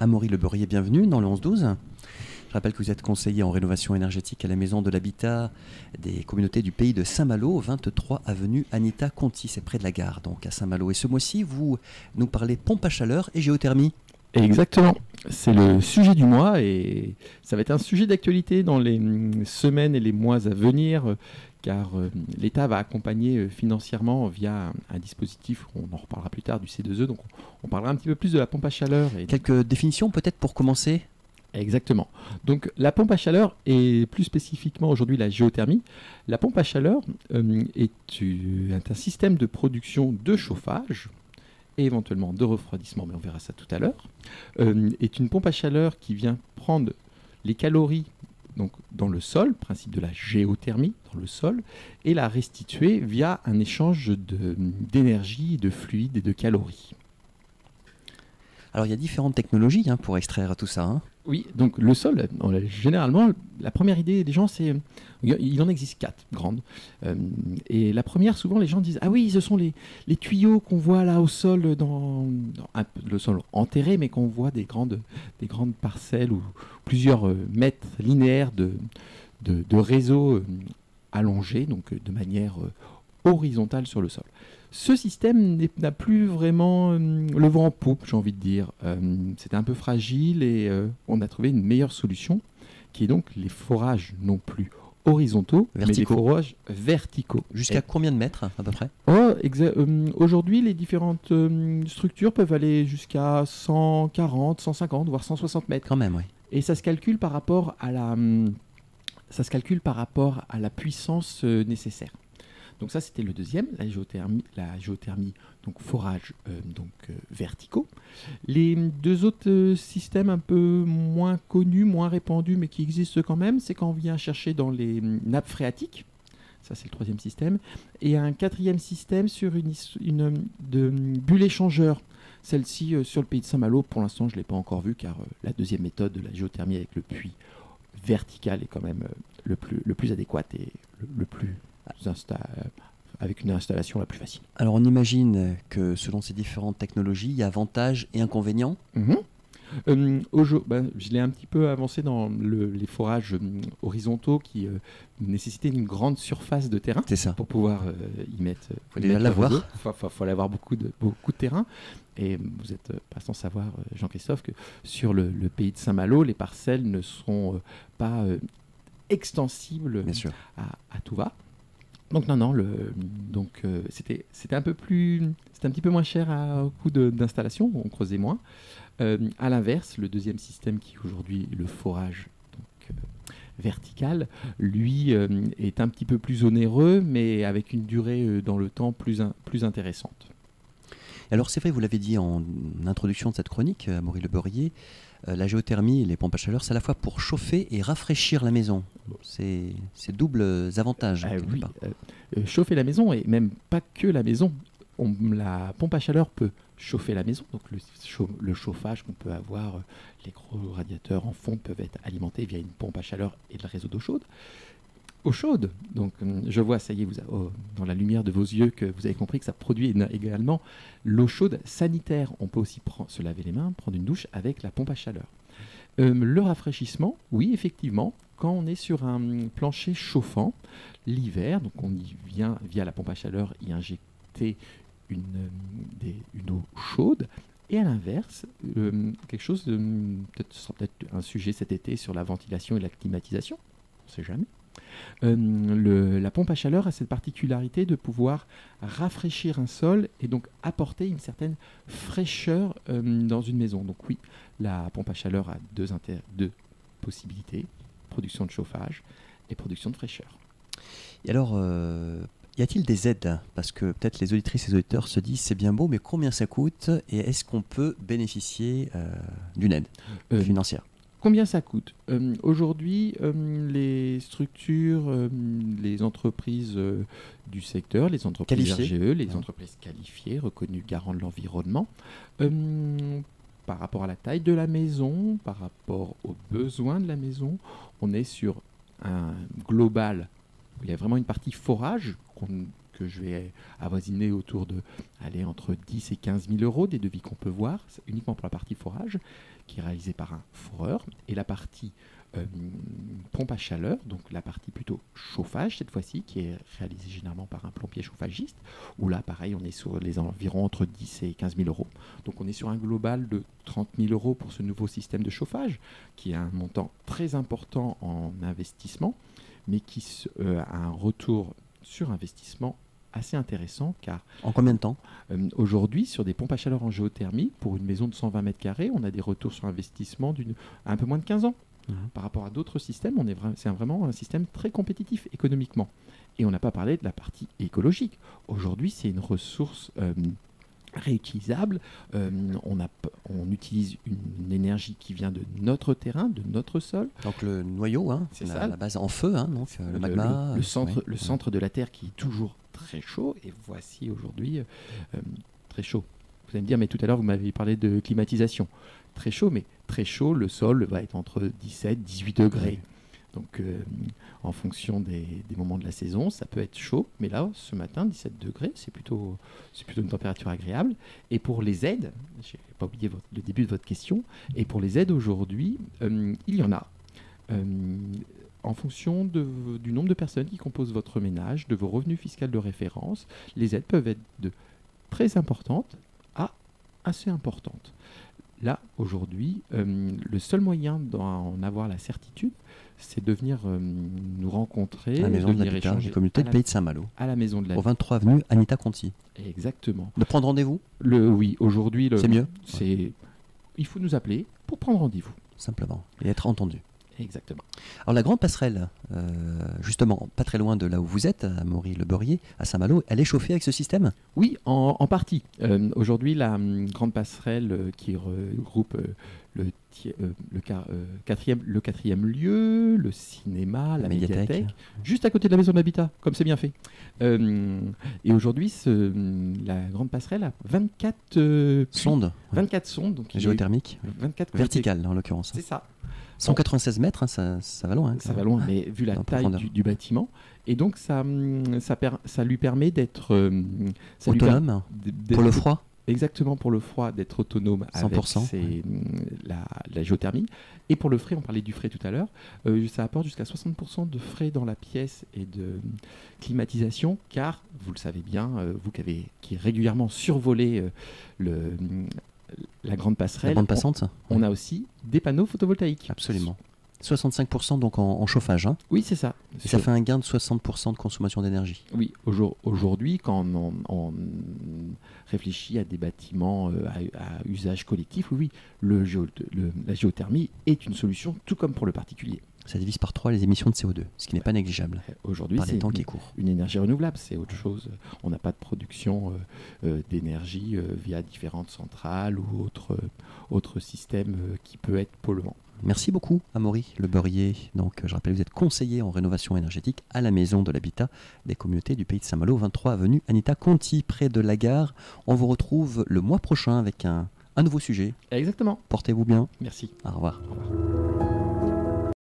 Amaury Le Beurrier, bienvenue dans le 11-12. Je rappelle que vous êtes conseiller en rénovation énergétique à la Maison de l'Habitat des communautés du pays de Saint-Malo, 23 avenue Anita Conti, c'est près de la gare, donc à Saint-Malo. Et ce mois-ci, vous nous parlez pompe à chaleur et géothermie. Exactement, c'est le sujet du mois et ça va être un sujet d'actualité dans les semaines et les mois à venir car l'État va accompagner financièrement via un dispositif, on en reparlera plus tard, du C2E, donc on parlera un petit peu plus de la pompe à chaleur. Quelques définitions peut-être pour commencer? Exactement. Donc la pompe à chaleur et plus spécifiquement aujourd'hui la géothermie. La pompe à chaleur est un système de production de chauffage et éventuellement de refroidissement, mais on verra ça tout à l'heure, est une pompe à chaleur qui vient prendre les calories donc, dans le sol, principe de la géothermie dans le sol, et la restituer via un échange d'énergie, de fluide et de calories. Alors il y a différentes technologies pour extraire tout ça. Oui, donc le sol, généralement, la première idée des gens, c'est... Il en existe 4 grandes. Et la première, souvent, les gens disent « Ah oui, ce sont les tuyaux qu'on voit là au sol, le sol enterré, mais qu'on voit des grandes parcelles ou plusieurs mètres linéaires de réseaux allongés, donc de manière horizontale sur le sol. » Ce système n'a plus vraiment le vent en poupe, j'ai envie de dire. C'était un peu fragile et on a trouvé une meilleure solution, qui est donc les forages non plus horizontaux, mais les forages verticaux. Jusqu'à combien de mètres à peu près? Aujourd'hui, les différentes structures peuvent aller jusqu'à 140, 150, voire 160 mètres. Quand même, oui. Et ça se calcule par rapport à la puissance nécessaire. Donc ça, c'était le deuxième, la géothermie donc forage verticaux. Les deux autres systèmes un peu moins connus, moins répandus, mais qui existent quand même, c'est quand on vient chercher dans les nappes phréatiques. Ça, c'est le troisième système. Et un quatrième système sur une bulle échangeur. Celle-ci, sur le pays de Saint-Malo, pour l'instant, je ne l'ai pas encore vue, car la deuxième méthode de la géothermie avec le puits vertical est quand même le plus adéquat et le plus... avec une installation la plus facile. Alors on imagine que selon ces différentes technologies, il y a avantages et inconvénients. Je l'ai un petit peu avancé dans les forages horizontaux qui nécessitaient une grande surface de terrain pour pouvoir y mettre. Il faut déjà l'avoir. Il faut avoir beaucoup de terrain. Et vous n'êtes pas sans savoir, Jean-Christophe, que sur le pays de Saint-Malo, les parcelles ne seront pas extensibles à tout va. Donc c'était un petit peu moins cher au coût d'installation, on creusait moins. À l'inverse, le deuxième système qui aujourd'hui est le forage vertical, lui est un petit peu plus onéreux, mais avec une durée dans le temps plus intéressante. Alors c'est vrai, vous l'avez dit en introduction de cette chronique, Amaury Le Beurrier, la géothermie et les pompes à chaleur, c'est à la fois pour chauffer et rafraîchir la maison. C'est doubles avantages. Chauffer la maison, et même pas que la maison. La pompe à chaleur peut chauffer la maison. Donc le chauffage qu'on peut avoir, les gros radiateurs en fonte peuvent être alimentés via une pompe à chaleur et le réseau d'eau chaude. Eau chaude, donc je vois, ça y est, dans la lumière de vos yeux, que vous avez compris que ça produit également l'eau chaude sanitaire. On peut aussi se laver les mains, prendre une douche avec la pompe à chaleur. Le rafraîchissement, oui, effectivement, quand on est sur un plancher chauffant, l'hiver, donc on y vient via la pompe à chaleur y injecter une eau chaude. Et à l'inverse, quelque chose, ce sera peut-être un sujet cet été sur la ventilation et la climatisation, on ne sait jamais. La pompe à chaleur a cette particularité de pouvoir rafraîchir un sol et donc apporter une certaine fraîcheur dans une maison. Donc oui, la pompe à chaleur a deux possibilités, production de chauffage et production de fraîcheur. Et alors, y a-t-il des aides? Parce que peut-être les auditrices et les auditeurs se disent c'est bien beau, mais combien ça coûte? Et est-ce qu'on peut bénéficier d'une aide financière? Combien ça coûte? Aujourd'hui, les structures, les entreprises du secteur, les entreprises RGE, les entreprises qualifiées, reconnues garants de l'environnement, par rapport à la taille de la maison, par rapport aux besoins de la maison, on est sur un global où il y a vraiment une partie forage que je vais avoisiner autour de entre 10 et 15 000 euros des devis qu'on peut voir, uniquement pour la partie forage, qui est réalisée par un foreur, et la partie pompe à chaleur, donc la partie plutôt chauffage cette fois-ci, qui est réalisée généralement par un plombier chauffagiste, où là, pareil, on est sur les environs entre 10 et 15 000 euros. Donc on est sur un global de 30 000 euros pour ce nouveau système de chauffage, qui est un montant très important en investissement, mais qui a un retour sur investissement assez intéressant, car en combien de temps aujourd'hui, sur des pompes à chaleur en géothermie, pour une maison de 120 mètres carrés, on a des retours sur investissement un peu moins de 15 ans. Par rapport à d'autres systèmes, c'est vraiment un système très compétitif économiquement. Et on n'a pas parlé de la partie écologique. Aujourd'hui, c'est une ressource réutilisable. On utilise une énergie qui vient de notre terrain, de notre sol. Donc le noyau, c'est la base en feu, donc le magma. Le centre de la Terre qui est toujours très chaud. Et voici aujourd'hui très chaud. Vous allez me dire, mais tout à l'heure, vous m'avez parlé de climatisation. Très chaud, mais très chaud, le sol va être entre 17 et 18 degrés. Donc, en fonction des moments de la saison, ça peut être chaud. Mais là, ce matin, 17 degrés, c'est plutôt une température agréable. Et pour les aides, je n'ai pas oublié le début de votre question, et pour les aides aujourd'hui, il y en a. En fonction du nombre de personnes qui composent votre ménage, de vos revenus fiscaux de référence, les aides peuvent être de très importantes à assez importantes. Là, aujourd'hui, le seul moyen d'en avoir la certitude, c'est de venir nous rencontrer, à la maison de l'habitat, la communauté du pays de Saint-Malo, à la maison de l'habitat, au 23 avenue Anita Conti. Exactement. De prendre rendez-vous ? Oui, aujourd'hui, c'est mieux. Il faut nous appeler pour prendre rendez-vous. Simplement, et être entendu. Exactement. Alors la grande passerelle, justement, pas très loin de là où vous êtes, à Maury-le-Beurrier, à Saint-Malo, elle est chauffée avec ce système ? Oui, en partie. Aujourd'hui, la grande passerelle qui regroupe le quatrième lieu, le cinéma, la médiathèque, juste à côté de la maison de l'habitat, comme c'est bien fait. Et aujourd'hui, la grande passerelle a 24 sondes. 24 sondes. Donc géothermiques. 24 verticales, en l'occurrence. C'est ça. 196 mètres, ça va loin. Ça va loin, mais vu la taille du bâtiment. Et donc, ça lui permet d'être... autonome pour le froid. Exactement, pour le froid, d'être autonome 100%, avec la géothermie. Et pour le frais, on parlait du frais tout à l'heure, ça apporte jusqu'à 60% de frais dans la pièce et de climatisation, car, vous le savez bien, vous qui régulièrement survolez la grande passerelle, la bande passante, on a aussi des panneaux photovoltaïques. Absolument. 65% donc en chauffage. Oui, c'est ça. Et ça fait un gain de 60% de consommation d'énergie. Oui, aujourd'hui, quand on réfléchit à des bâtiments à usage collectif, oui, la géothermie est une solution, tout comme pour le particulier. Ça divise par 3 les émissions de CO2, ce qui n'est pas négligeable. Aujourd'hui, c'est une énergie renouvelable, c'est autre chose. On n'a pas de production d'énergie via différentes centrales ou autres systèmes qui peut être polluant. Merci beaucoup, Maury-le-Beurrier. Donc, je rappelle, vous êtes conseiller en rénovation énergétique à la maison de l'habitat des communautés du pays de Saint-Malo, 23 avenue Anita Conti, près de la gare. On vous retrouve le mois prochain avec un nouveau sujet. Exactement. Portez-vous bien. Merci. Au revoir. Au revoir.